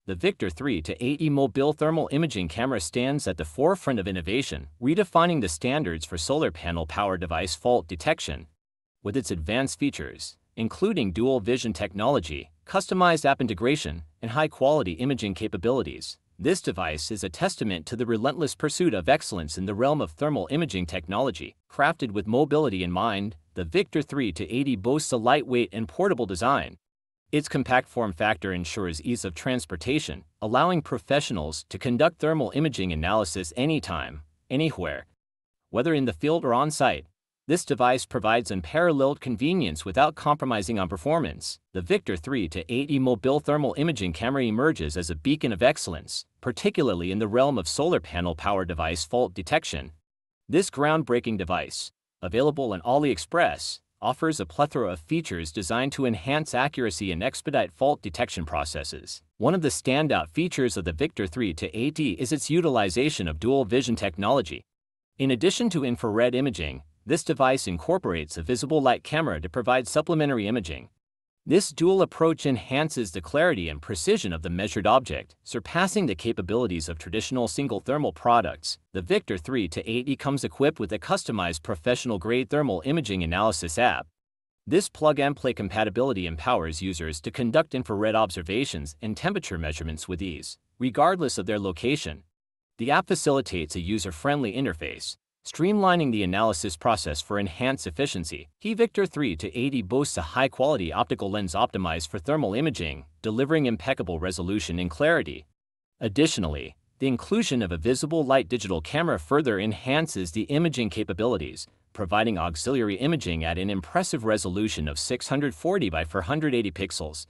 The Victor 3 to 8E mobile thermal imaging camera stands at the forefront of innovation, redefining the standards for solar panel power device fault detection. With its advanced features, including dual vision technology, customized app integration, and high-quality imaging capabilities, this device is a testament to the relentless pursuit of excellence in the realm of thermal imaging technology. Crafted with mobility in mind, the Victor 3 to 8E boasts a lightweight and portable design. Its compact form factor ensures ease of transportation, allowing professionals to conduct thermal imaging analysis anytime, anywhere. Whether in the field or on-site, this device provides unparalleled convenience without compromising on performance. The Victor 3 to 8E mobile thermal imaging camera emerges as a beacon of excellence, particularly in the realm of solar panel power device fault detection. This groundbreaking device, available on Aliexpress, offers a plethora of features designed to enhance accuracy and expedite fault detection processes. One of the standout features of the Victor 3 to 8E is its utilization of dual vision technology. In addition to infrared imaging, this device incorporates a visible light camera to provide supplementary imaging. This dual approach enhances the clarity and precision of the measured object, surpassing the capabilities of traditional single thermal products. The Victor 3 to 8E comes equipped with a customized professional-grade thermal imaging analysis app. This plug-and-play compatibility empowers users to conduct infrared observations and temperature measurements with ease, regardless of their location. The app facilitates a user-friendly interface, streamlining the analysis process for enhanced efficiency. The Victor 3 to 8E boasts a high-quality optical lens optimized for thermal imaging, delivering impeccable resolution and clarity. Additionally, the inclusion of a visible light digital camera further enhances the imaging capabilities, providing auxiliary imaging at an impressive resolution of 640 by 480 pixels.